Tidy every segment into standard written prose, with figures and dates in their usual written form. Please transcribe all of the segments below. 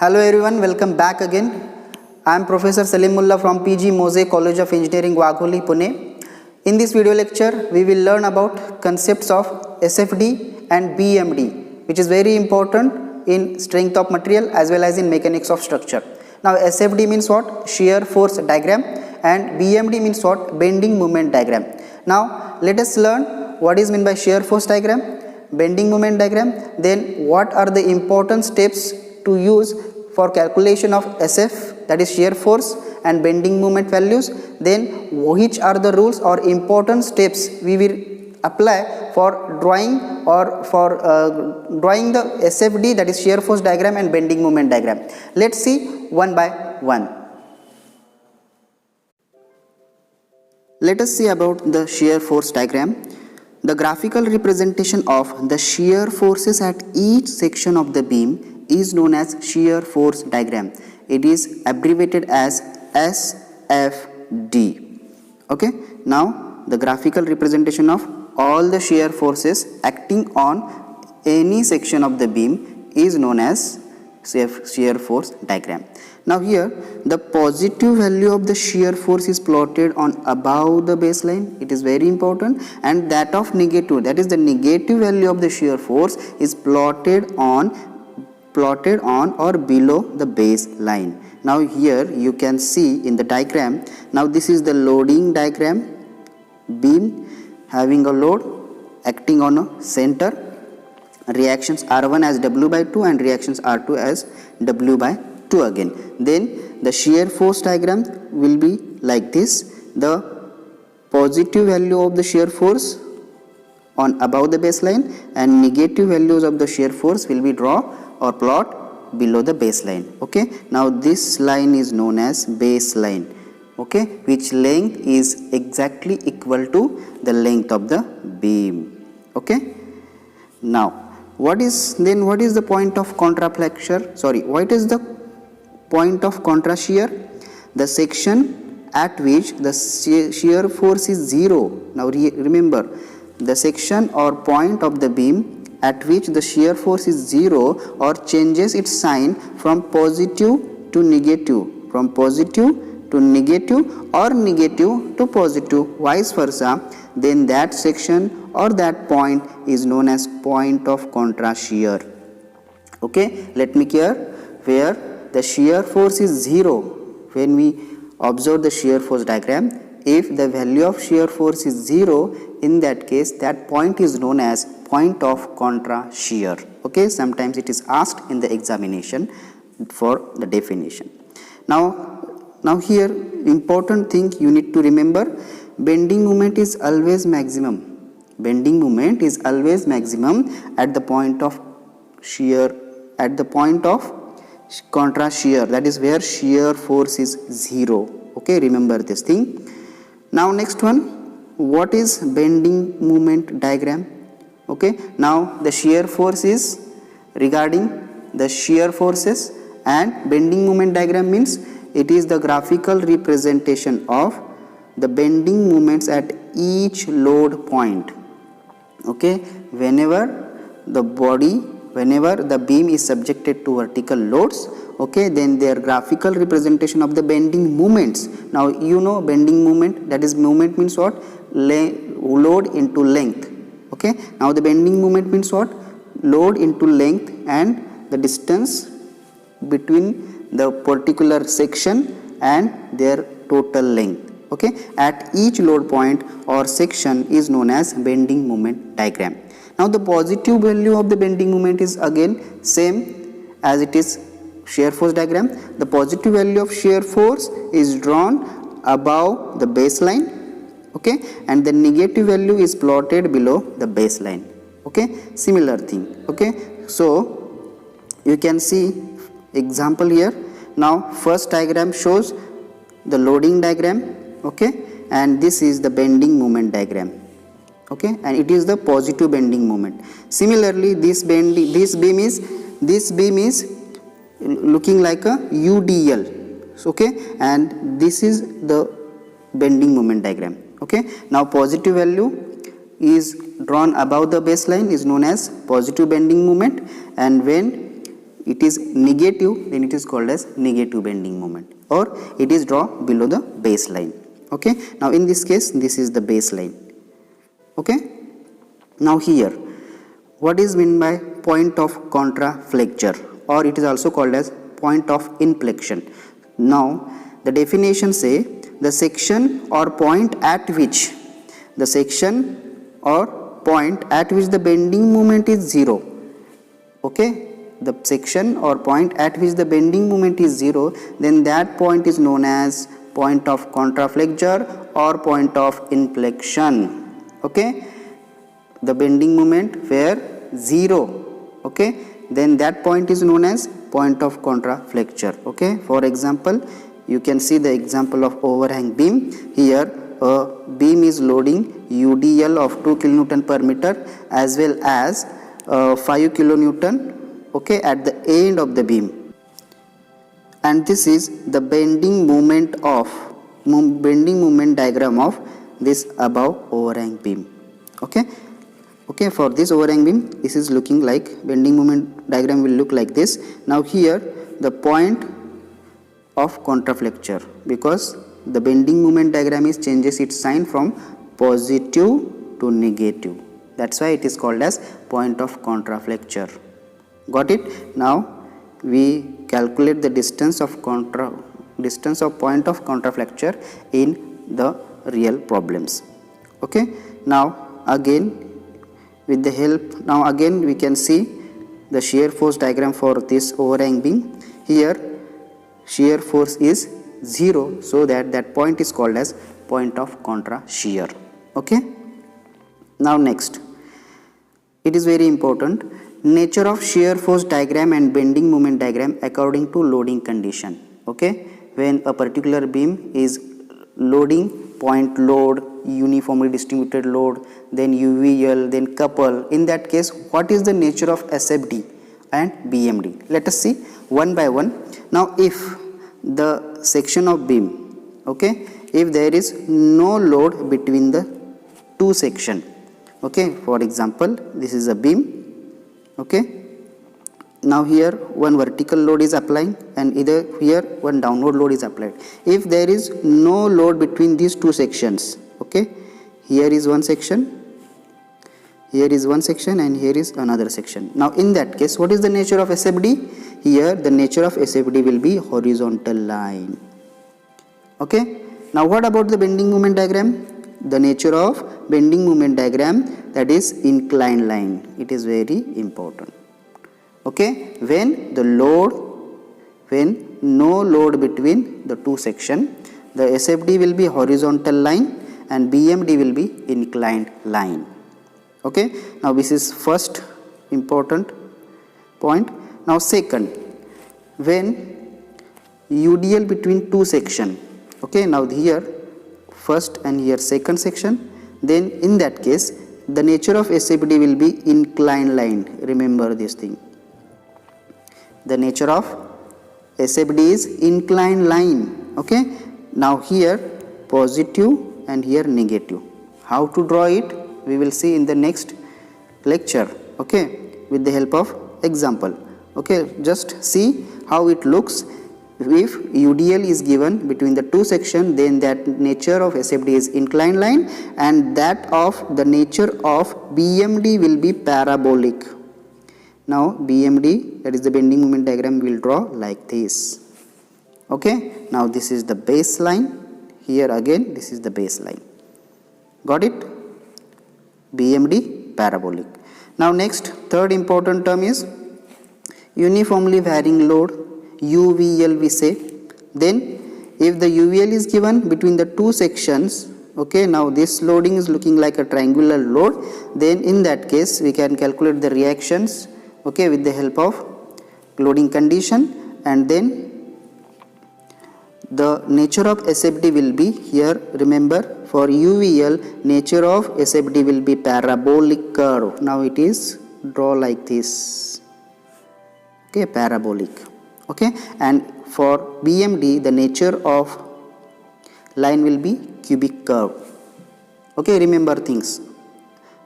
Hello everyone, welcome back again. I am Professor Salim Mullah from PG Mose College of Engineering, Wagholi, Pune. In this video lecture, we will learn about concepts of SFD and BMD, which is very important in strength of material as well as in mechanics of structure. Now SFD means what? Shear force diagram, and BMD means what? Bending moment diagram. Now let us learn what is meant by shear force diagram, bending moment diagram, then what are the important steps to use for calculation of SF, that is shear force, and bending moment values, then which are the rules or important steps we will apply for drawing or for drawing the SFD, that is shear force diagram, and bending moment diagram. Let's see one by one. Let us see about the shear force diagram. The graphical representation of the shear forces at each section of the beam is known as shear force diagram. It is abbreviated as SFD. Okay, now the graphical representation of all the shear forces acting on any section of the beam is known as shear force diagram. Now here the positive value of the shear force is plotted on above the baseline. It is very important, and that of negative, that is the negative value of the shear force, is plotted on or below the baseline. Now here you can see in the diagram. Now this is the loading diagram. Beam having a load acting on a center. Reactions R1 as W by 2 and reactions R2 as W by 2 again. Then the shear force diagram will be like this. The positive value of the shear force on above the baseline and negative values of the shear force will be drawn or plot below the baseline. Okay, now this line is known as baseline, okay, which length is exactly equal to the length of the beam. Okay, now what is the point of contraflexure? What is the point of contra shear? The section at which the shear force is 0. Now remember, the section or point of the beam at which the shear force is 0 or changes its sign from positive to negative, from positive to negative or negative to positive, vice versa, then that section or that point is known as point of contra shear. Okay, let me clear. Where the shear force is 0, when we observe the shear force diagram, if the value of shear force is 0, in that case that point is known as point of contra shear. Okay, sometimes it is asked in the examination for the definition. Now here important thing you need to remember, bending moment is always maximum. Bending moment is always maximum at the point of shear, at the point of contra shear, that is where shear force is 0. Okay, remember this thing. Now next one, what is bending moment diagram? Okay, now the shear force is regarding the shear forces, and bending moment diagram means it is the graphical representation of the bending moments at each load point. Okay, whenever the beam is subjected to vertical loads, okay, then their graphical representation of the bending moments. Now you know bending moment, that is moment means what? Load into length. Okay, now the bending moment means what? Load into length and the distance between the particular section and their total length. Okay, at each load point or section is known as bending moment diagram. Now the positive value of the bending moment is again same as it is shear force diagram. The positive value of shear force is drawn above the baseline, okay, and the negative value is plotted below the baseline. Okay, similar thing. Okay, so you can see example here. Now first diagram shows the loading diagram, okay, and this is the bending moment diagram. Okay, and it is the positive bending moment. Similarly, this beam is looking like a UDL. Okay, and this is the bending moment diagram. Okay, now positive value is drawn above the baseline is known as positive bending moment, and when it is negative, then it is called as negative bending moment, or it is drawn below the baseline. Okay, now in this case this is the baseline. Okay, now here what is meant by point of contraflexure, or it is also called as point of inflection. Now the definition say the section or point at which the bending moment is zero. Okay, the section or point at which the bending moment is zero, then that point is known as point of contraflexure or point of inflection. Okay, the bending moment where zero, okay, then that point is known as point of contraflexure. Okay, for example, you can see the example of overhang beam. Here a beam is loading UDL of 2 kN per meter as well as 5 kN, okay, at the end of the beam, and this is the bending moment diagram of this above overhang beam. Okay, for this overhang beam, this is looking like bending moment diagram will look like this. Now here the point of contraflexure, because the bending moment diagram is changes its sign from positive to negative, that's why it is called as point of contraflexure. Got it? Now we calculate the distance of point of contraflexure in the real problems. Okay, now again with the help, now again we can see the shear force diagram for this overhang beam. Here shear force is 0, so that point is called as point of contra shear. Okay, now next, it is very important, nature of shear force diagram and bending moment diagram according to loading condition. Okay, when a particular beam is loading point load, uniformly distributed load, then UVL, then couple, in that case what is the nature of SFD and BMD? Let us see one by one. Now if the section of beam, okay, if there is no load between the two section, okay, for example this is a beam, okay, now here one vertical load is applying and either here one downward load is applied. If there is no load between these two sections, okay, here is one section, here is one section, and here is another section. Now in that case what is the nature of SFD? Here the nature of SFD will be horizontal line. Okay, now what about the bending moment diagram? The nature of bending moment diagram, that is inclined line. It is very important. Okay, when no load between the two section, the SFD will be horizontal line and BMD will be inclined line. Okay, now this is first important point. Now second, when UDL between two section, okay, now here first and here second section, then in that case the nature of SFD will be inclined line. Remember this thing, the nature of SFD is inclined line. Okay, now here positive and here negative. How to draw it we will see in the next lecture, okay, with the help of example. Okay, just see how it looks. If UDL is given between the two section, then that nature of SFD is inclined line and that of the nature of BMD will be parabolic. Now BMD, that is the bending moment diagram, will draw like this. Okay, now this is the baseline, here again this is the baseline. Got it? BMD parabolic. Now next, third important term is uniformly varying load, UVL we say. Then if the UVL is given between the two sections, okay, now this loading is looking like a triangular load, then in that case we can calculate the reactions, okay, with the help of loading condition, and then the nature of SFD will be here. Remember, for UVL nature of SFD will be parabolic curve. Now it is draw like this, okay, parabolic. Okay, and for BMD the nature of line will be cubic curve. Okay, remember things.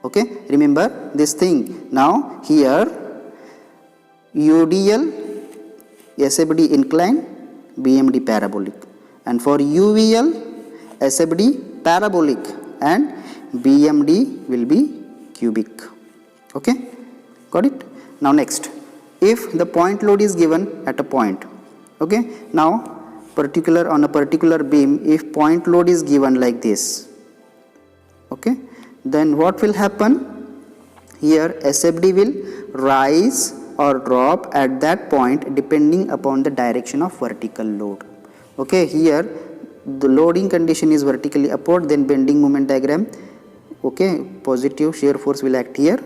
Okay, remember this thing. Now here UDL SFD inclined, BMD parabolic. And for UVL, SFD parabolic and BMD will be cubic. Okay, got it? Now next, if the point load is given at a point, okay, now on a particular beam, if point load is given like this, okay, then what will happen? Here SFD will rise or drop at that point depending upon the direction of vertical load. Okay, here the loading condition is vertically upward, then bending moment diagram, okay, positive shear force will act here.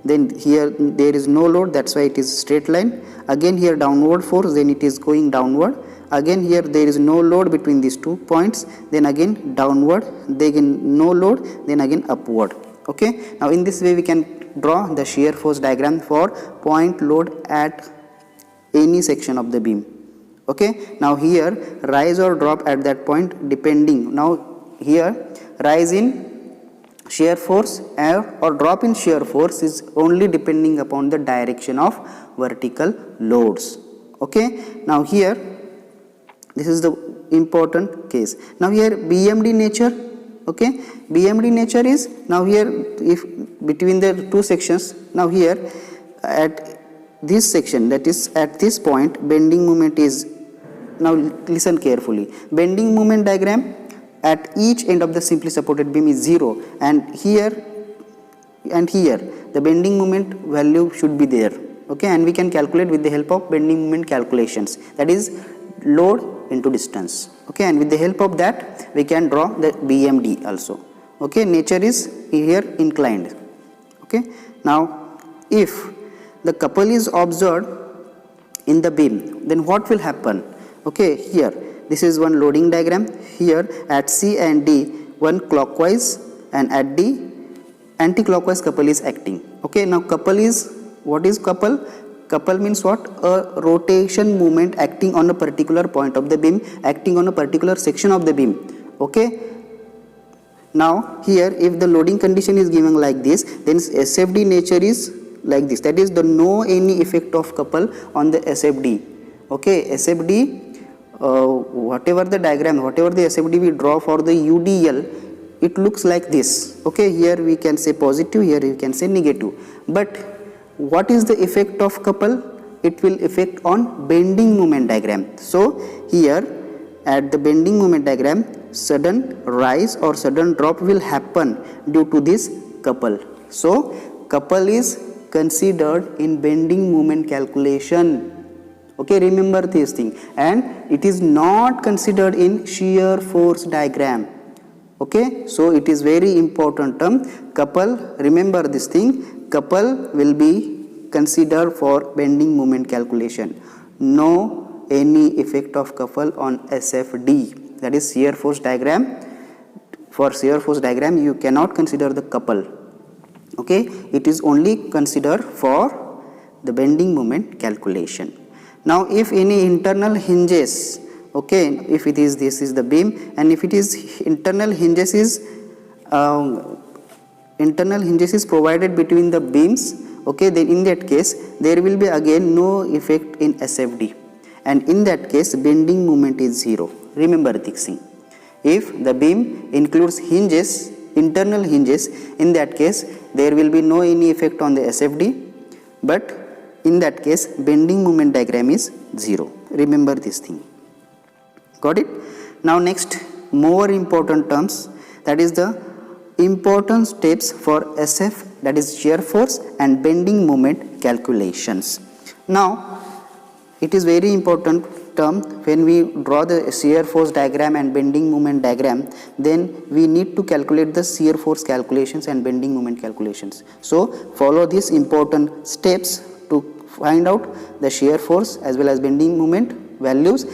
Then here there is no load, that's why it is straight line. Again here downward force, then it is going downward. Again here there is no load between these 2 points, then again downward, then again no load, then again upward. Okay, now in this way we can draw the shear force diagram for point load at any section of the beam. Okay, now here rise or drop at that point depending. Now here rise in shear force or drop in shear force is only depending upon the direction of vertical loads. Okay, now here this is the important case. Now here BMD nature, okay, BMD nature is, now here if between the two sections, now here at this section, that is at this point, bending moment is, now listen carefully, bending moment diagram at each end of the simply supported beam is 0, and here the bending moment value should be there. Okay, and we can calculate with the help of bending moment calculations, that is load into distance. Okay, and with the help of that we can draw the BMD also. Okay, nature is here inclined. Okay, now if the couple is observed in the beam, then what will happen? Okay, here this is one loading diagram. Here at C and D, one clockwise and at D anti-clockwise couple is acting. Okay, now couple is, what is couple? Couple means what? A rotation movement acting on a particular point of the beam, acting on a particular section of the beam. Okay, now here if the loading condition is given like this, then SFD nature is like this, that is the no any effect of couple on the SFD. Okay, SFD, whatever the diagram, whatever the SFD we draw for the UDL, it looks like this. Okay, here we can say positive, here we can say negative, but what is the effect of couple? It will affect on bending moment diagram. So here at the bending moment diagram, sudden rise or sudden drop will happen due to this couple. So couple is considered in bending moment calculation. Okay, remember this thing, and it is not considered in shear force diagram. Okay, so it is very important term, couple, remember this thing, couple will be considered for bending moment calculation. No any effect of couple on SFD, that is shear force diagram. For shear force diagram you cannot consider the couple. Okay, it is only considered for the bending moment calculation. Now if any internal hinges, okay, if it is, this is the beam, and if it is internal hinges is provided between the beams, okay, then in that case there will be again no effect in SFD, and in that case bending moment is 0. Remember this thing. If the beam includes hinges, internal hinges, in that case there will be no any effect on the SFD, but in that case bending moment diagram is 0. Remember this thing. Got it? Now next, more important terms, that is the important steps for SF, that is shear force and bending moment calculations. Now it is very important term, when we draw the shear force diagram and bending moment diagram, then we need to calculate the shear force calculations and bending moment calculations. So follow these important steps to find out the shear force as well as bending moment values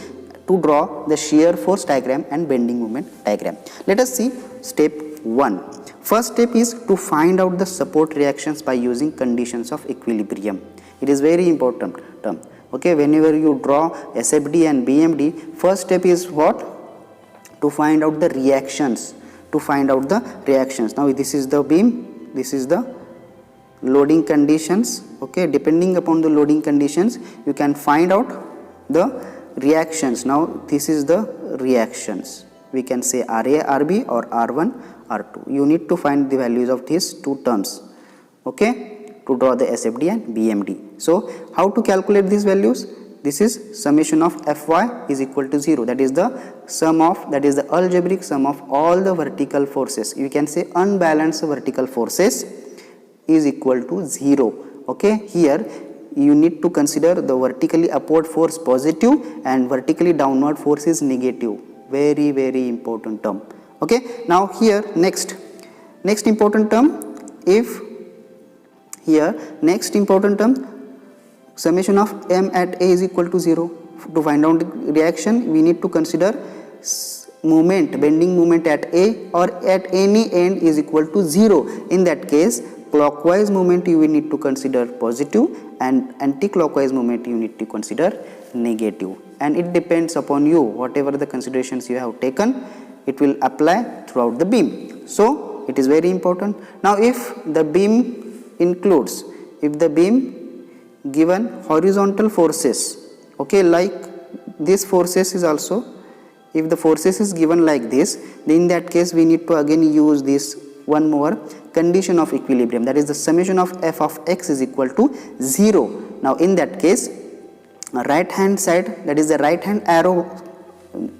to draw the shear force diagram and bending moment diagram. Let us see step 1. First step is to find out the support reactions by using conditions of equilibrium. It is very important term. Okay, whenever you draw SFD and BMD, first step is what? To find out the reactions. Now this is the beam, this is the loading conditions. Okay, depending upon the loading conditions you can find out the reactions. Now this is the reactions. We can say RA, RB or R1, R2. You need to find the values of these two terms, okay, to draw the SFD and BMD. So how to calculate these values? This is summation of Fy is equal to 0. That is the sum of, that is the algebraic sum of all the vertical forces. You can say unbalanced vertical forces is equal to 0. Okay, here you need to consider the vertically upward force positive and vertically downward force is negative. Very, very important term. Okay, now here next important term, if here next important term, summation of m at A is equal to 0. To find out the reaction, we need to consider moment, bending moment at A or at any end is equal to 0. In that case, clockwise moment you will need to consider positive and anti-clockwise moment you need to consider negative. And it depends upon you, whatever the considerations you have taken, it will apply throughout the beam. So it is very important. Now if the beam includes, if the beam given horizontal forces, okay, like this forces is also, if the forces is given like this, then in that case we need to again use this one more condition of equilibrium, that is the summation of f of x is equal to 0. Now in that case, right hand side, that is the right hand arrow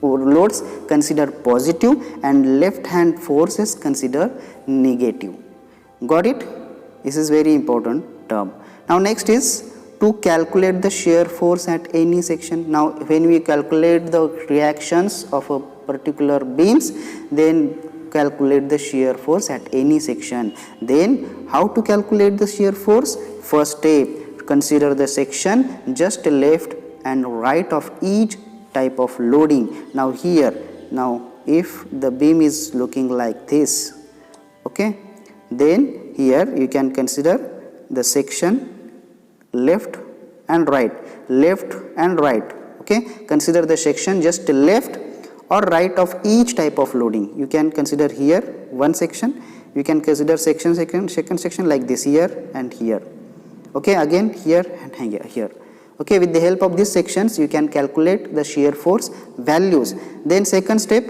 loads consider positive and left hand forces consider negative. Got it? This is very important term. Now next is to calculate the shear force at any section. Now when we calculate the reactions of a particular beams, then calculate the shear force at any section. Then how to calculate the shear force? First step, consider the section just left and right of each type of loading. Now here, now if the beam is looking like this, okay, then here you can consider the section left and right, okay, consider the section just left or right of each type of loading. You can consider here one section, you can consider second section like this, here and here, okay, again here and here. Okay, with the help of these sections you can calculate the shear force values. Then second step,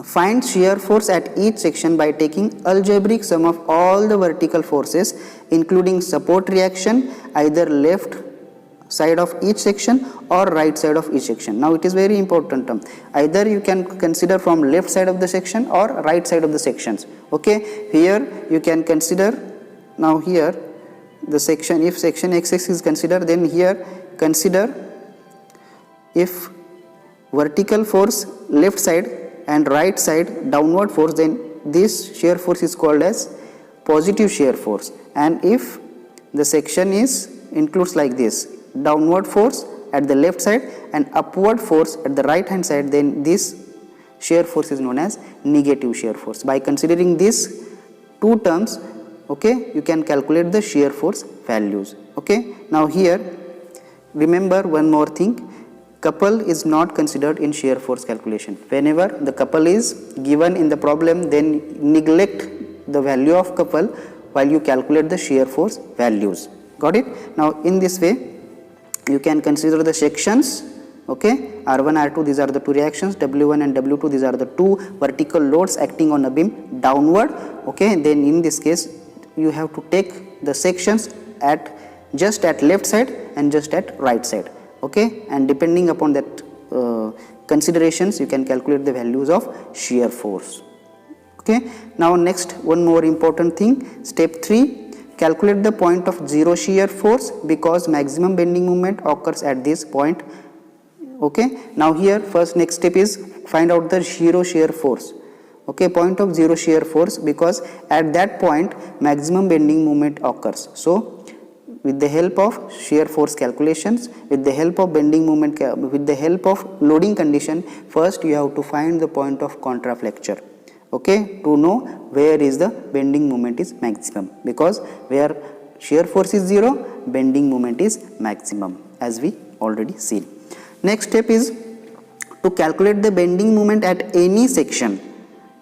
find shear force at each section by taking algebraic sum of all the vertical forces including support reaction, either left side of each section or right side of each section. Now it is very important term, either you can consider from left side of the section or right side of the sections. Okay, here you can consider, now here the section, if section XX is considered, then here consider if vertical force left side and right side downward force, then this shear force is called as positive shear force. And if the section is includes like this, downward force at the left side and upward force at the right hand side, then this shear force is known as negative shear force. By considering these two terms, okay, you can calculate the shear force values. Okay, now here remember one more thing, couple is not considered in shear force calculation. Whenever the couple is given in the problem, then neglect the value of couple while you calculate the shear force values. Got it? Now in this way you can consider the sections, okay, R1, R2, these are the two reactions, W1 and W2, these are the two vertical loads acting on a beam downward. Okay, then in this case you have to take the sections at just at left side and just at right side. Okay, and depending upon that considerations you can calculate the values of shear force. Okay, now next one more important thing, step 3, calculate the point of zero shear force because maximum bending moment occurs at this point. Okay, now here first next step is find out the zero shear force. Okay, point of zero shear force because at that point maximum bending moment occurs. So with the help of shear force calculations, with the help of bending moment, with the help of loading condition, first you have to find the point of contraflexure. Okay, to know where is the bending moment is maximum, because where shear force is 0, bending moment is maximum, as we already seen. Next step is to calculate the bending moment at any section.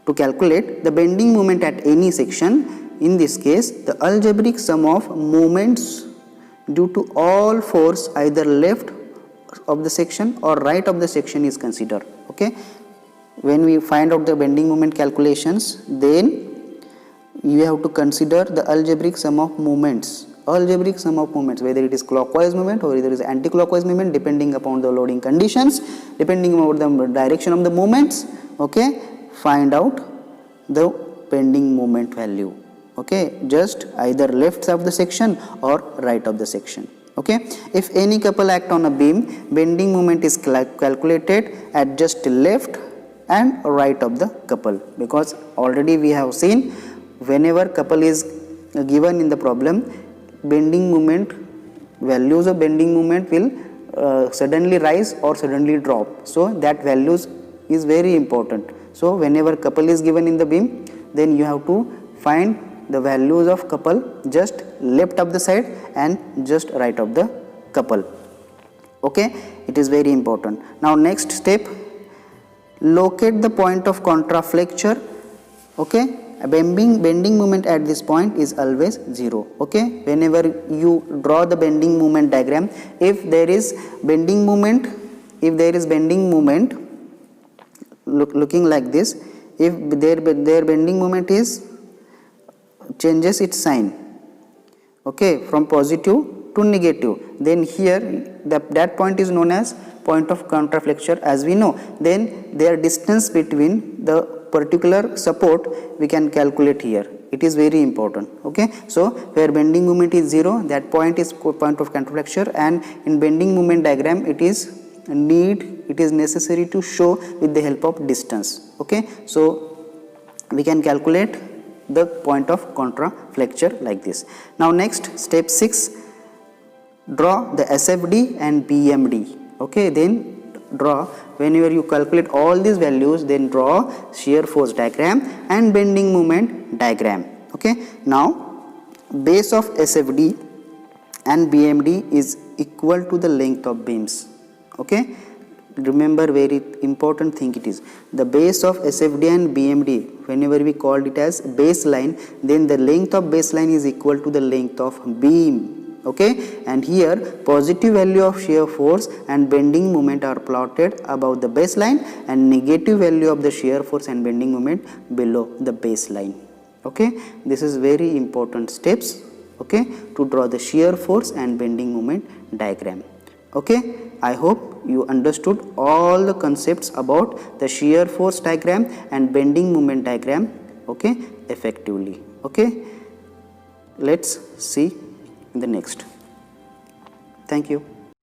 To calculate the bending moment at any section, in this case the algebraic sum of moments due to all force either left of the section or right of the section is considered. Okay, when we find out the bending moment calculations, then you have to consider the algebraic sum of moments. Algebraic sum of moments, whether it is clockwise movement or whether it is anti-clockwise movement, depending upon the loading conditions, depending upon the direction of the movements. Okay, find out the bending moment value. Okay, just either left of the section or right of the section. Okay, if any couple act on a beam, bending moment is calculated at just left and right of the couple, because already we have seen whenever couple is given in the problem, bending moment, values of bending moment will suddenly rise or suddenly drop. So that values is very important. So whenever couple is given in the beam, then you have to find the values of couple just left of the side and just right of the couple. Okay, it is very important. Now next step, locate the point of contraflexure. Okay, bending moment at this point is always 0. Okay, whenever you draw the bending moment diagram, if there is bending moment, looking like this, if their bending moment is changes its sign, okay, from positive to negative, then here that point is known as point of contraflexure, as we know. Then their distance between the particular support we can calculate here. It is very important. Okay, so where bending moment is 0, that point is point of contraflexure, and in bending moment diagram it is necessary to show with the help of distance. Okay, so we can calculate the point of contraflexure like this. Now next, step 6, draw the SFD and BMD. Okay, then draw, whenever you calculate all these values, then draw shear force diagram and bending moment diagram. Okay, now base of SFD and BMD is equal to the length of beams. Okay, remember, very important thing it is, the base of SFD and BMD, whenever we called it as baseline, then the length of baseline is equal to the length of beam. Okay, and here positive value of shear force and bending moment are plotted above the baseline, and negative value of the shear force and bending moment below the baseline. Okay, this is very important steps, okay, to draw the shear force and bending moment diagram. Okay, I hope you understood all the concepts about the shear force diagram and bending moment diagram, okay, effectively. Okay, let's see in the next. Thank you.